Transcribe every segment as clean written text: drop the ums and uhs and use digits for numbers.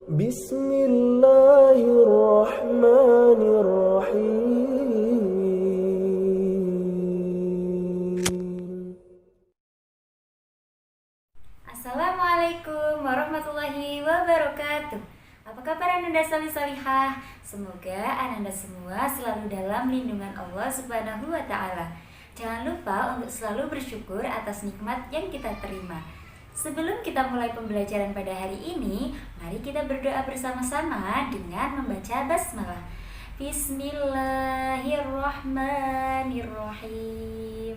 Bismillahirrahmanirrahim. Assalamualaikum warahmatullahi wabarakatuh. Apa kabar Ananda solih-solihah? Semoga Ananda semua selalu dalam lindungan Allah Subhanahu wa Ta'ala. Jangan lupa untuk selalu bersyukur atas nikmat yang kita terima. Sebelum kita mulai pembelajaran pada hari ini, mari kita berdoa bersama-sama dengan membaca basmalah. Bismillahirrahmanirrahim.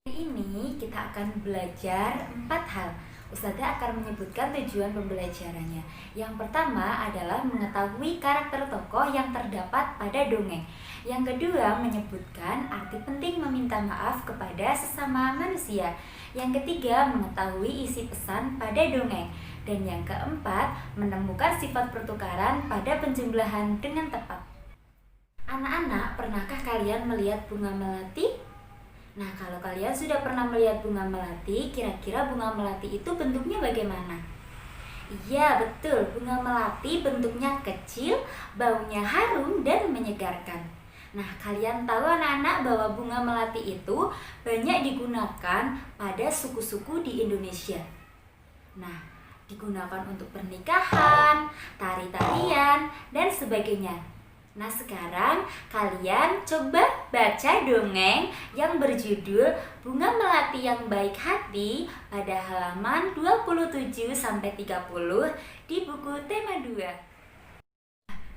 Hari ini kita akan belajar 4 hal. Ustazah akan menyebutkan tujuan pembelajarannya. Yang pertama adalah mengetahui karakter tokoh yang terdapat pada dongeng. Yang kedua, menyebutkan arti penting meminta maaf kepada sesama manusia. Yang ketiga, mengetahui isi pesan pada dongeng. Dan yang keempat, menemukan sifat pertukaran pada penjumlahan dengan tepat. Anak-anak, pernahkah kalian melihat bunga melati? Nah, kalau kalian sudah pernah melihat bunga melati, kira-kira bunga melati itu bentuknya bagaimana? Iya, betul. Bunga melati bentuknya kecil, baunya harum dan menyegarkan. Nah, kalian tahu anak-anak bahwa bunga melati itu banyak digunakan pada suku-suku di Indonesia. Nah, digunakan untuk pernikahan, tari-tarian, dan sebagainya. Nah, sekarang kalian coba baca dongeng yang berjudul Bunga Melati yang Baik Hati pada halaman 27-30 di buku tema 2.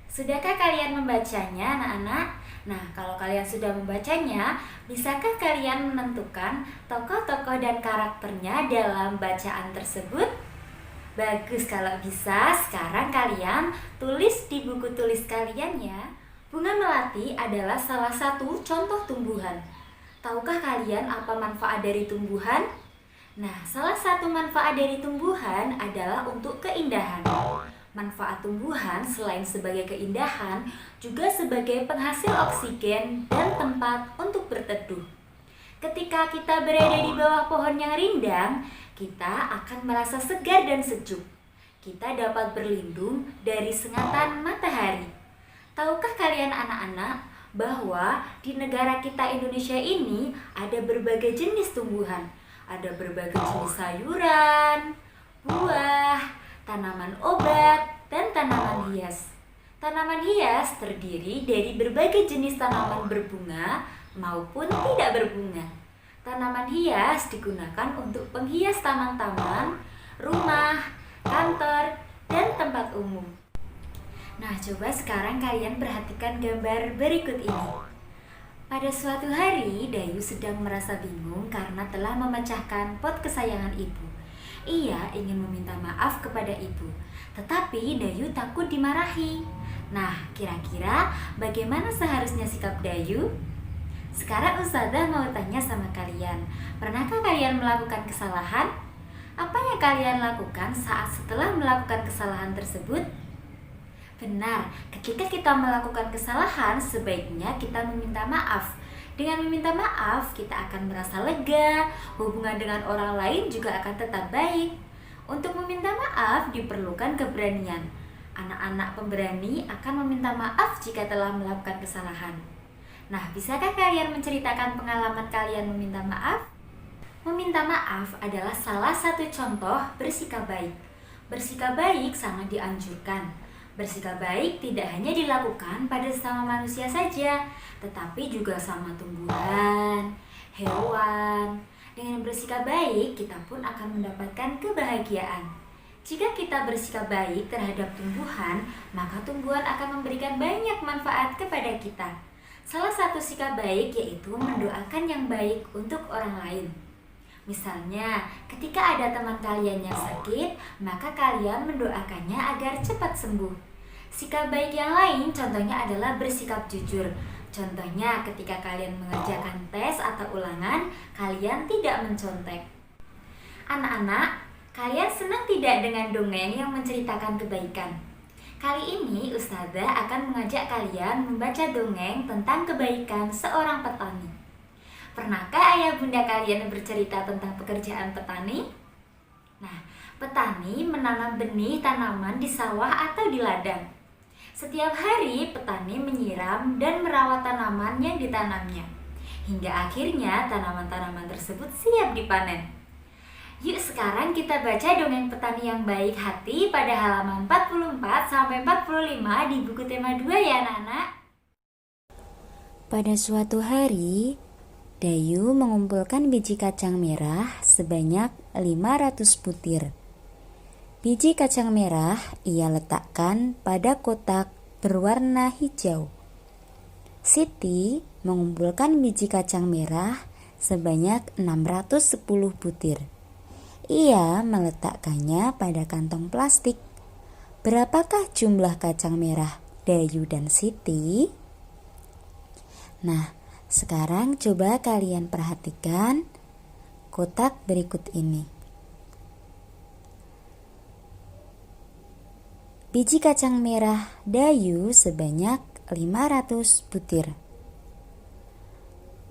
Sudahkah kalian membacanya, anak-anak? Nah, kalau kalian sudah membacanya, bisakah kalian menentukan tokoh-tokoh dan karakternya dalam bacaan tersebut? Bagus kalau bisa, sekarang kalian tulis di buku tulis kalian ya. Bunga melati adalah salah satu contoh tumbuhan. Tahukah kalian apa manfaat dari tumbuhan? Nah, salah satu manfaat dari tumbuhan adalah untuk keindahan. Manfaat tumbuhan selain sebagai keindahan, juga sebagai penghasil oksigen dan tempat untuk berteduh. Ketika kita berada di bawah pohon yang rindang, kita akan merasa segar dan sejuk. Kita dapat berlindung dari sengatan matahari. Tahukah kalian anak-anak bahwa di negara kita Indonesia ini ada berbagai jenis tumbuhan. Ada berbagai jenis sayuran, buah, tanaman obat, dan tanaman hias. Tanaman hias terdiri dari berbagai jenis tanaman berbunga maupun tidak berbunga. Tanaman hias digunakan untuk penghias taman-taman, rumah, kantor, dan tempat umum. Nah, coba sekarang kalian perhatikan gambar berikut ini. Pada suatu hari, Dayu sedang merasa bingung karena telah memecahkan pot kesayangan ibu. Ia ingin meminta maaf kepada ibu, tetapi Dayu takut dimarahi. Nah, kira-kira bagaimana seharusnya sikap Dayu? Sekarang Ustazah mau tanya sama kalian, pernahkah kalian melakukan kesalahan? Apa yang kalian lakukan saat setelah melakukan kesalahan tersebut? Benar, ketika kita melakukan kesalahan, sebaiknya kita meminta maaf. Dengan meminta maaf, kita akan merasa lega, hubungan dengan orang lain juga akan tetap baik. Untuk meminta maaf diperlukan keberanian. Anak-anak pemberani akan meminta maaf jika telah melakukan kesalahan. Nah, bisakah kalian menceritakan pengalaman kalian meminta maaf? Meminta maaf adalah salah satu contoh bersikap baik. Bersikap baik sangat dianjurkan. Bersikap baik tidak hanya dilakukan pada sesama manusia saja, tetapi juga sama tumbuhan, hewan. Dengan bersikap baik, kita pun akan mendapatkan kebahagiaan. Jika kita bersikap baik terhadap tumbuhan, maka tumbuhan akan memberikan banyak manfaat kepada kita. Salah satu sikap baik yaitu mendoakan yang baik untuk orang lain. Misalnya, ketika ada teman kalian yang sakit, maka kalian mendoakannya agar cepat sembuh. Sikap baik yang lain contohnya adalah bersikap jujur. Contohnya ketika kalian mengerjakan tes atau ulangan, kalian tidak mencontek. Anak-anak, kalian senang tidak dengan dongeng yang menceritakan kebaikan? Kali ini Ustazah akan mengajak kalian membaca dongeng tentang kebaikan seorang petani. Pernahkah ayah bunda kalian bercerita tentang pekerjaan petani? Nah, Petani menanam benih tanaman di sawah atau di ladang. Setiap hari petani menyiram dan merawat tanaman yang ditanamnya, hingga akhirnya tanaman-tanaman tersebut siap dipanen. Yuk sekarang kita baca dongeng petani yang baik hati pada halaman 44-45 di buku tema 2 ya anak-anak. Pada suatu hari, Dayu mengumpulkan biji kacang merah sebanyak 500 butir. Biji kacang merah ia letakkan pada kotak berwarna hijau. Siti mengumpulkan biji kacang merah sebanyak 610 butir. Ia meletakkannya pada kantong plastik. Berapakah jumlah kacang merah Dayu dan Siti? Nah, sekarang coba kalian perhatikan kotak berikut ini. Biji kacang merah Dayu sebanyak 500 butir.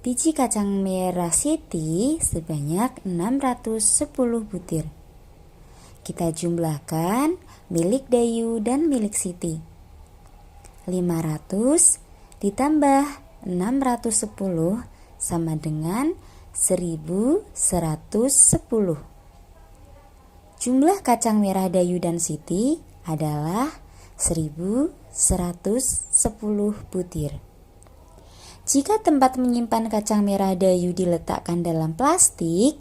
Biji kacang merah Siti sebanyak 610 butir. Kita jumlahkan milik Dayu dan milik Siti. 500 ditambah 610 sama dengan 1110. Jumlah kacang merah Dayu dan Siti adalah 1110 butir. Jika tempat menyimpan kacang merah Dayu diletakkan dalam plastik,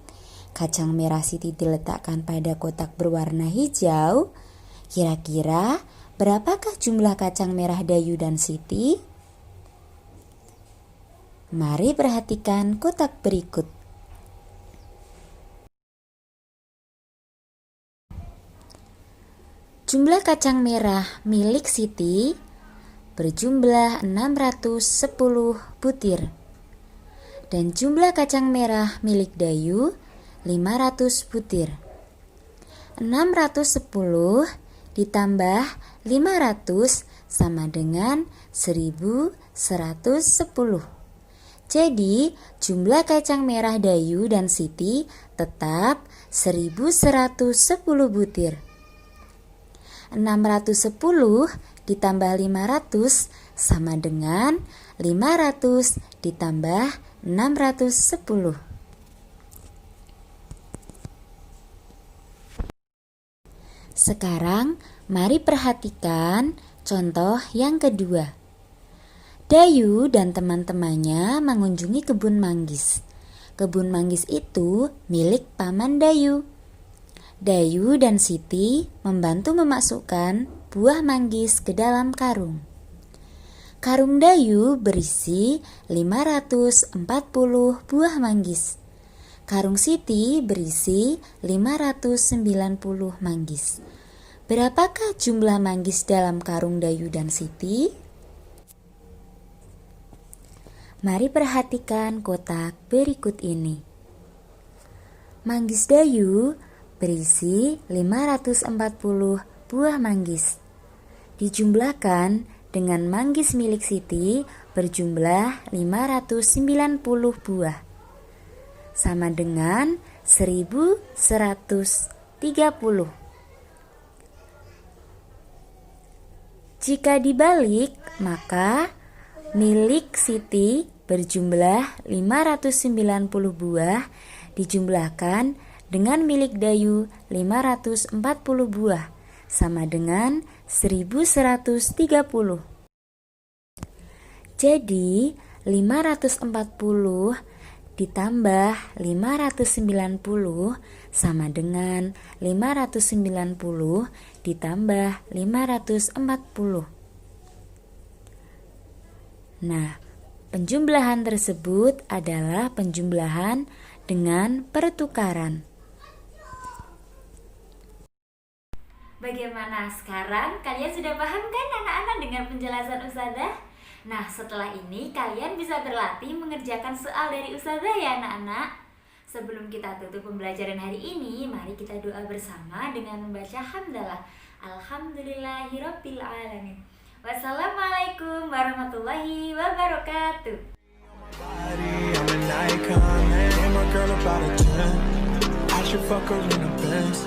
kacang merah Siti diletakkan pada kotak berwarna hijau, kira-kira berapakah jumlah kacang merah Dayu dan Siti? Mari perhatikan kotak berikut. Jumlah kacang merah milik Siti berjumlah 610 butir. Dan jumlah kacang merah milik Dayu 500 butir. 610 ditambah 500 sama dengan 1110. Jadi, jumlah kacang merah Dayu dan Siti tetap 1110 butir. 610 ditambah 500 sama dengan 500 ditambah 610. Sekarang, mari perhatikan contoh yang kedua. Dayu dan teman-temannya mengunjungi kebun manggis. Kebun manggis itu milik paman Dayu. Dayu dan Siti membantu memasukkan buah manggis ke dalam karung. Karung Dayu berisi 540 buah manggis. Karung Siti berisi 590 manggis. Berapakah jumlah manggis dalam karung Dayu dan Siti? Mari perhatikan kotak berikut ini. Manggis Dayu berisi 540 buah manggis. Dijumlahkan dengan manggis milik Siti berjumlah 590 buah. Sama dengan 1130. Jika dibalik, maka milik Siti berjumlah 590 buah dijumlahkan dengan milik Dayu 540 buah, sama dengan 1130. Jadi, 540 ditambah 590 sama dengan 590 ditambah 540. Nah, penjumlahan tersebut adalah penjumlahan dengan pertukaran. Bagaimana sekarang? Kalian sudah paham kan anak-anak dengan penjelasan Ustazah? Nah, setelah ini kalian bisa berlatih mengerjakan soal dari Ustazah ya anak-anak. Sebelum kita tutup pembelajaran hari ini, mari kita doa bersama dengan membaca hamdalah. Alhamdulillahirabbil alamin. Wassalamualaikum warahmatullahi wabarakatuh. I'm an icon, man. I'm a girl about a 10. I should fuck her in a Benz.